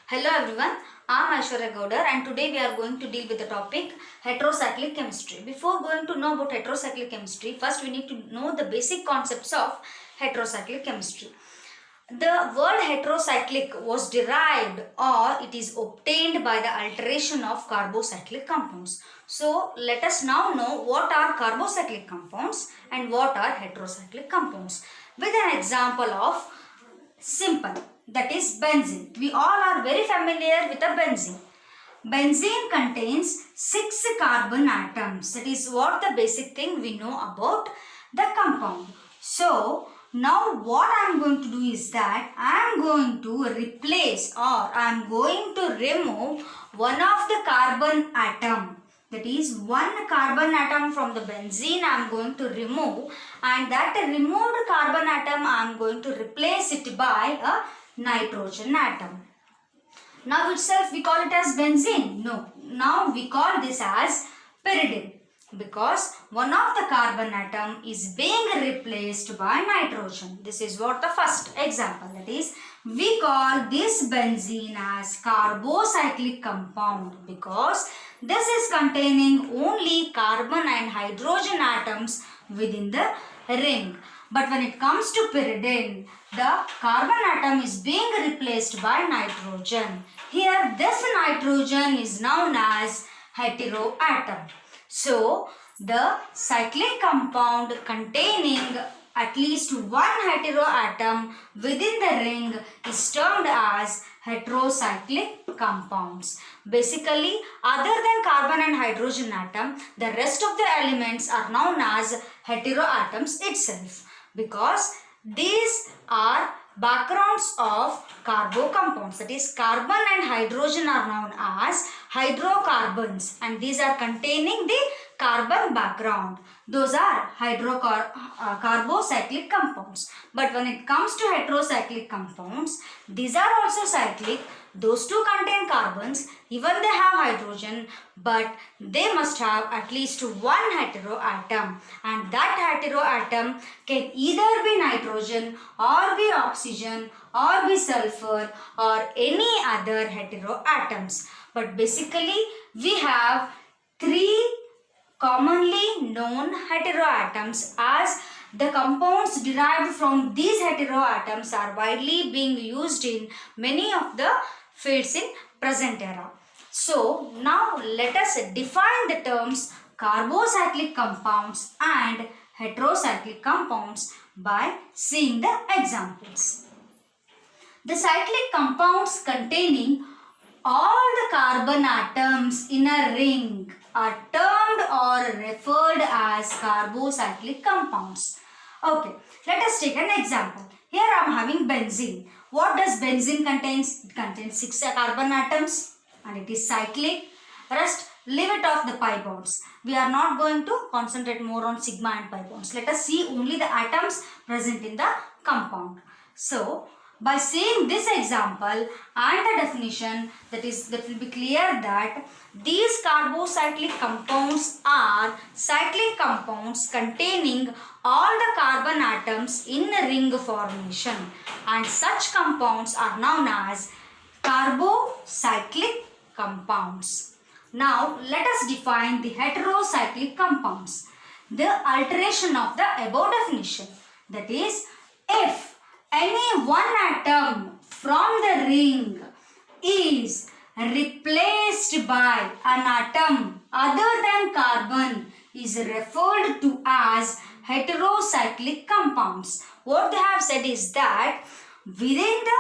Hello everyone, I am Aishwarya Gaudar and today we are going to deal with the topic heterocyclic chemistry. Before going to know about heterocyclic chemistry, first we need to know the basic concepts of heterocyclic chemistry. The word heterocyclic was derived or it is obtained by the alteration of carbocyclic compounds. So let us now know what are carbocyclic compounds and what are heterocyclic compounds with an example of simple, that is benzene. We all are very familiar with a benzene. Benzene contains 6 carbon atoms. That is what the basic thing we know about the compound. So now what I am going to do is that I am going to replace or I am going to remove one of the carbon atom. That is one carbon atom from the benzene I am going to remove, and that removed carbon atom I am going to replace it by a nitrogen atom. Now itself we call it as benzene? No. Now we call this as pyridine because one of the carbon atom is being replaced by nitrogen. This is what the first example, that is we call this benzene as carbocyclic compound because this is containing only carbon and hydrogen atoms within the ring. But when it comes to pyridine, the carbon atom is being replaced by nitrogen. Here this nitrogen is known as heteroatom. So the cyclic compound containing at least one heteroatom within the ring is termed as heterocyclic compounds. Basically, other than carbon and hydrogen atom, the rest of the elements are known as heteroatoms itself because these are backgrounds of carbo compounds. That is, carbon and hydrogen are known as hydrocarbons and these are containing the carbon background. Those are carbocyclic compounds. But when it comes to heterocyclic compounds, these are also cyclic. Those two contain carbons, even they have hydrogen, but they must have at least one heteroatom, and that heteroatom can either be nitrogen or be oxygen or be sulfur or any other heteroatoms. But basically we have three commonly known heteroatoms, as the compounds derived from these heteroatoms are widely being used in many of the fields in present era. So now let us define the terms carbocyclic compounds and heterocyclic compounds by seeing the examples. The cyclic compounds containing all the carbon atoms in a ring are termed or referred as carbocyclic compounds. Okay, let us take an example. Here I am having benzene. What does benzene contains? It contains 6 carbon atoms and it is cyclic. Rest, leave it off the pi bonds. We are not going to concentrate more on sigma and pi bonds. Let us see only the atoms present in the compound. So, by seeing this example and the definition, that will be clear that these carbocyclic compounds are cyclic compounds containing all the carbon atoms in a ring formation, and such compounds are known as carbocyclic compounds. Now let us define the heterocyclic compounds. The alteration of the above definition, that is, if any one atom from the ring is replaced by an atom other than carbon is referred to as heterocyclic compounds. What they have said is that within the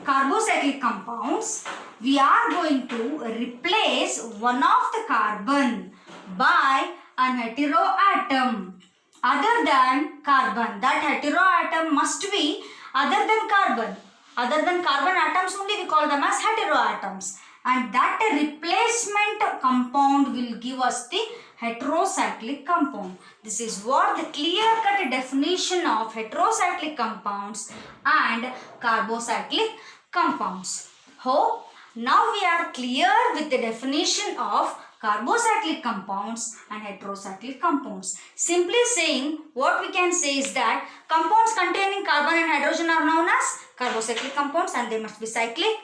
carbocyclic compounds, we are going to replace one of the carbon by an heteroatom other than carbon. That heteroatom must be other than carbon. Other than carbon atoms only we call them as heteroatoms. And that replacement compound will give us the heterocyclic compound. This is what the clear-cut definition of heterocyclic compounds and carbocyclic compounds. Hope now we are clear with the definition of carbocyclic compounds and heterocyclic compounds. Simply saying, what we can say is that compounds containing carbon and hydrogen are known as carbocyclic compounds and they must be cyclic.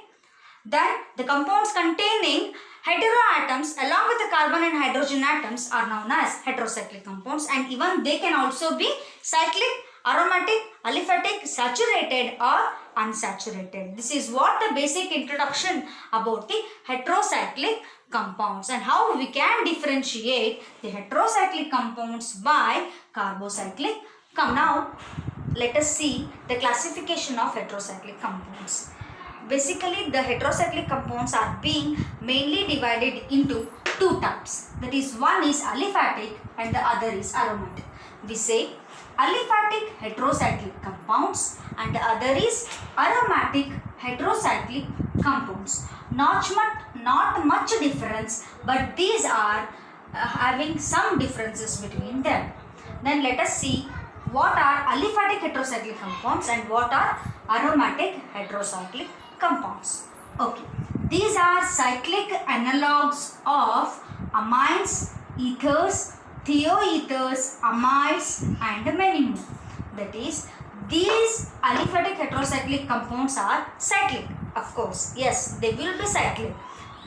Then the compounds containing heteroatoms along with the carbon and hydrogen atoms are known as heterocyclic compounds, and even they can also be cyclic, aromatic, aliphatic, saturated or unsaturated. This is what the basic introduction about the heterocyclic compounds and how we can differentiate the heterocyclic compounds by carbocyclic. Now let us see the classification of heterocyclic compounds. Basically, the heterocyclic compounds are being mainly divided into two types. That is, one is aliphatic and the other is aromatic. We say aliphatic heterocyclic compounds and the other is aromatic heterocyclic compounds. Not much difference, but these are having some differences between them. Then let us see what are aliphatic heterocyclic compounds and what are aromatic heterocyclic compounds. Okay, these are cyclic analogues of amines, ethers, thioethers, amides and many more. That is, these aliphatic heterocyclic compounds are cyclic. Of course, yes, they will be cyclic.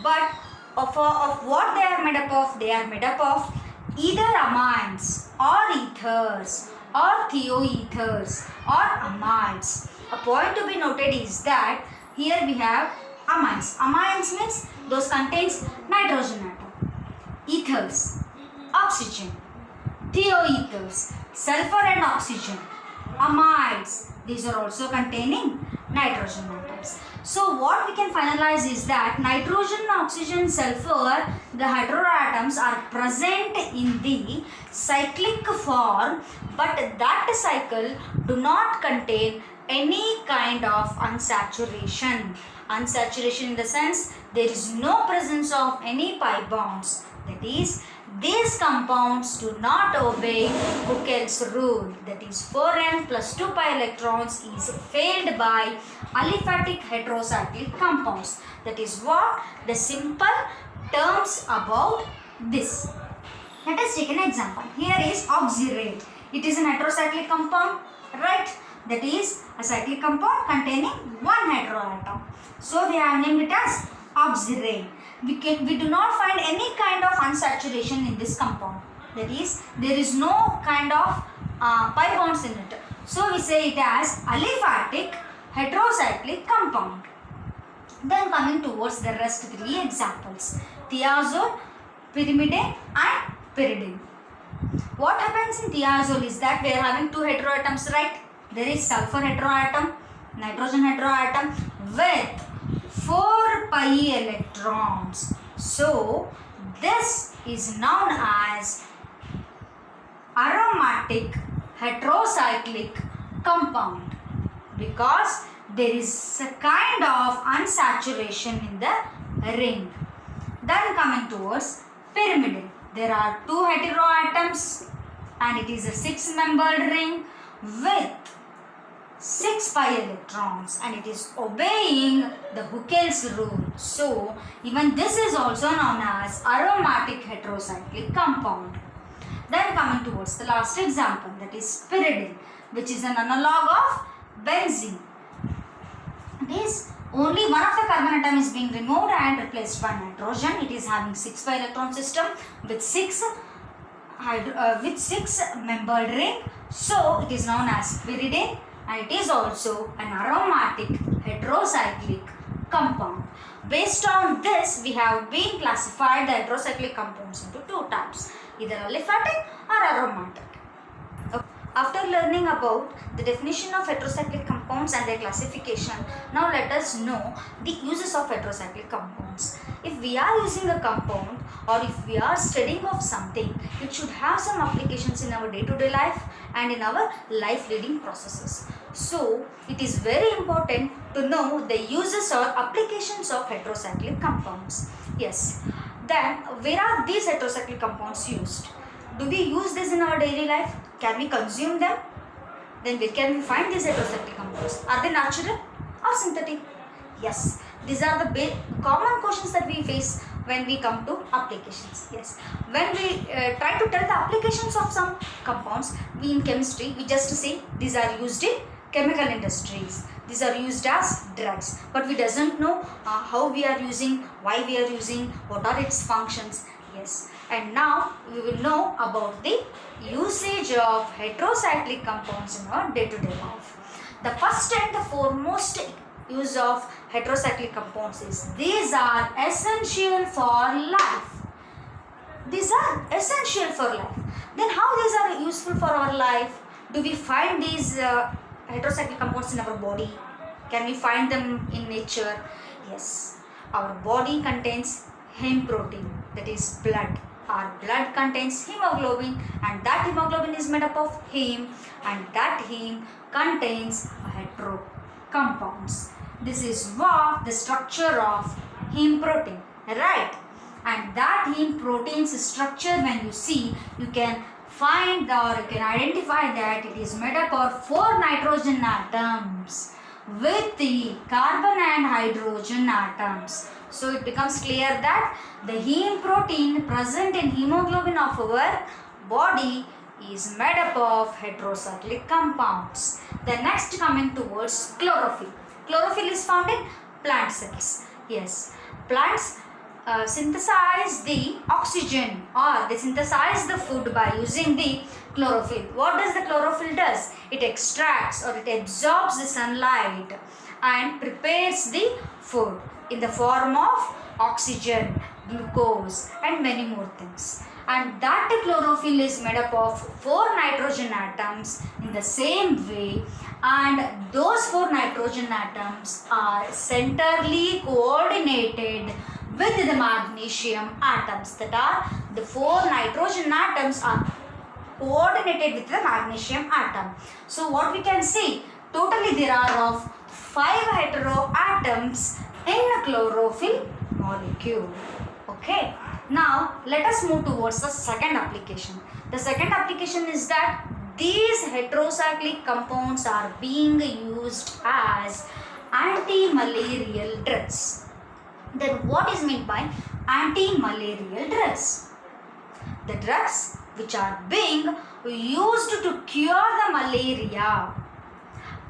But of what they are made up of? They are made up of either amines or ethers or thioethers or amides. A point to be noted is that here we have amines. Amines means those contains nitrogen atom. Ethers, oxygen. Thioethers, sulfur and oxygen. Amides, these are also containing nitrogen atoms. So what we can finalize is that nitrogen, oxygen, sulfur, the heteroatoms are present in the cyclic form, but that cycle do not contain any kind of unsaturation. Unsaturation in the sense there is no presence of any pi bonds. That is, these compounds do not obey Huckel's rule. That is, 4n plus 2 pi electrons is failed by aliphatic heterocyclic compounds. That is what the simple terms about this. Let us take an example. Here is oxyrate. It is an heterocyclic compound, right? That is a cyclic compound containing one heteroatom. So we have named it as oxyrate. We do not find any kind of unsaturation in this compound. That is, there is no kind of pi bonds in it. So we say it as aliphatic heterocyclic compound. Then coming towards the rest three examples: thiazole, pyrimidine and pyridine. What happens in thiazole is that we are having two heteroatoms, right? There is sulfur heteroatom, nitrogen heteroatom with 4 pi electrons. So this is known as aromatic heterocyclic compound because there is a kind of unsaturation in the ring. Then coming towards pyrimidine, there are two heteroatoms and it is a 6-membered ring with 6 pi electrons and it is obeying the Huckel's rule. So even this is also known as aromatic heterocyclic compound. Then coming towards the last example, that is pyridine, which is an analog of benzene. It is only one of the carbon atom is being removed and replaced by nitrogen. It is having 6 pi electron system with 6 membered ring. So it is known as pyridine and it is also an aromatic heterocyclic compound. Based on this, we have been classified the heterocyclic compounds into two types, either aliphatic or aromatic. After learning about the definition of heterocyclic compounds and their classification, now let us know the uses of heterocyclic compounds. If we are using a compound or if we are studying of something, it should have some applications in our day-to-day life and in our life leading processes. So it is very important to know the uses or applications of heterocyclic compounds. Yes. Then where are these heterocyclic compounds used? Do we use this in our daily life? Can we consume them? Then where can we find these heterocyclic compounds? Are they natural or synthetic? Yes. These are the common questions that we face when we come to applications. Yes. When we try to tell the applications of some compounds, we in chemistry, we just say these are used in chemical industries. These are used as drugs, but we doesn't know how we are using, why we are using, what are its functions. Yes, and now we will know about the usage of heterocyclic compounds in our day-to-day life. The first and the foremost use of heterocyclic compounds is these are essential for life. These are essential for life. Then how these are useful for our life? Do we find these heterocyclic compounds in our body? Can we find them in nature? Yes. Our body contains heme protein, that is blood. Our blood contains hemoglobin, and that hemoglobin is made up of heme, and that heme contains hetero compounds. This is what the structure of heme protein, right? And that heme protein's structure, when you see, you can find or you can identify that it is made up of 4 nitrogen atoms with the carbon and hydrogen atoms. So it becomes clear that the heme protein present in hemoglobin of our body is made up of heterocyclic compounds. The next coming towards chlorophyll. Chlorophyll is found in plant cells. Yes, plants synthesize the oxygen, or they synthesize the food by using the chlorophyll. What does the chlorophyll does? It extracts or it absorbs the sunlight and prepares the food in the form of oxygen, glucose and many more things. And that chlorophyll is made up of 4 nitrogen atoms in the same way, and those 4 nitrogen atoms are centrally coordinated with the magnesium atoms. That are, the 4 nitrogen atoms are coordinated with the magnesium atom. So what we can see, totally there are of 5 hetero atoms in a chlorophyll molecule. Okay, now let us move towards the second application. The second application is that these heterocyclic compounds are being used as anti-malarial drugs. Then what is meant by anti-malarial drugs? The drugs which are being used to cure the malaria.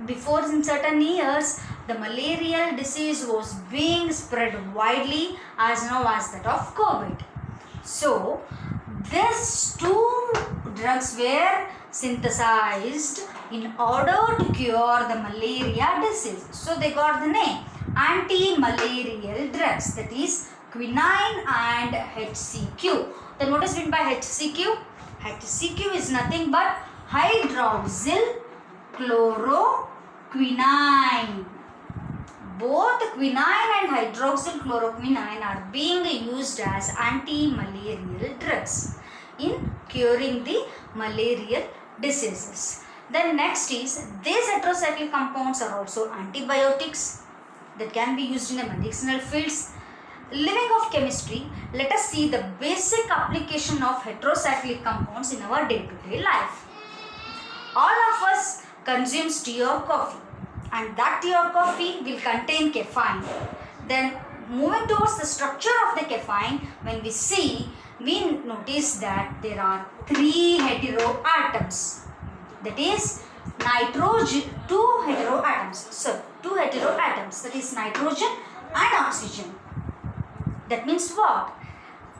Before, in certain years, the malarial disease was being spread widely as now as that of COVID. So these 2 drugs were synthesized in order to cure the malaria disease. So they got the name anti-malarial drugs, that is quinine and HCQ. Then what is meant by HCQ? HCQ is nothing but hydroxyl chloroquine. Both quinine and hydroxyl chloroquine are being used as anti-malarial drugs in curing the malarial diseases. Then next is, these heterocyclic compounds are also antibiotics that can be used in the medicinal fields. Living of chemistry, let us see the basic application of heterocyclic compounds in our day-to-day life. All of us consumes tea or coffee, and that tea or coffee will contain caffeine. Then moving towards the structure of the caffeine, when we see, we notice that there are 3 hetero atoms. That is nitrogen, 2 hetero atoms. So 2 hetero atoms, that is nitrogen and oxygen. That means what?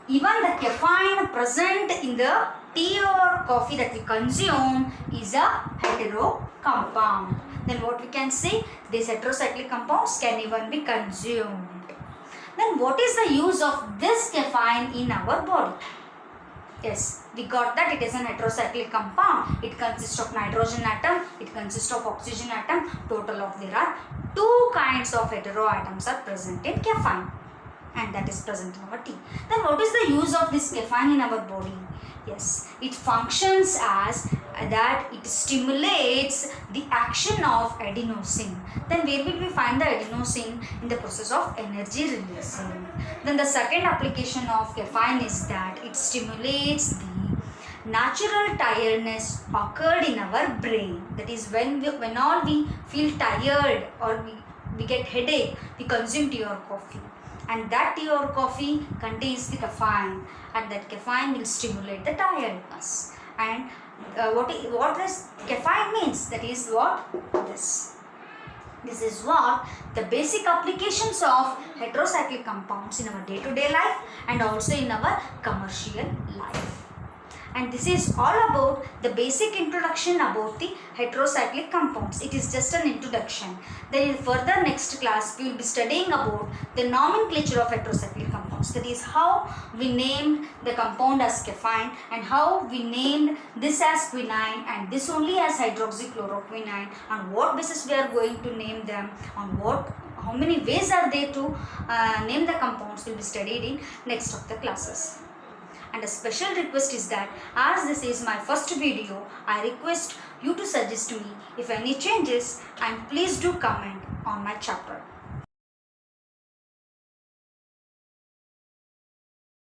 Even the caffeine present in the tea or coffee that we consume is a hetero compound. Then what we can say? These heterocyclic compounds can even be consumed. Then what is the use of this caffeine in our body? Yes, we got that it is an heterocyclic compound. It consists of nitrogen atom, it consists of oxygen atom. Total of there are 2 kinds of hetero atoms are present in caffeine, and that is present in our tea. Then what is the use of this caffeine in our body? Yes, it functions as that it stimulates the action of adenosine. Then where will we find the adenosine? In the process of energy releasing. Then the second application of caffeine is that it stimulates the natural tiredness occurred in our brain. That is, when all we feel tired or we get headache, we consume tea or coffee. And that tea or coffee contains the caffeine, and that caffeine will stimulate the tiredness. And what this caffeine means. That is what this. This is what the basic applications of heterocyclic compounds in our day-to-day life and also in our commercial life. And this is all about the basic introduction about the heterocyclic compounds. It is just an introduction. Then in further next class we will be studying about the nomenclature of heterocyclic compounds. That is how we named the compound as caffeine and how we named this as quinine and this only as hydroxychloroquine, on what basis we are going to name them, on how many ways are they to name the compounds will be studied in next of the classes. And a special request is that as this is my first video, I request you to suggest me if any changes and please do comment on my chapter.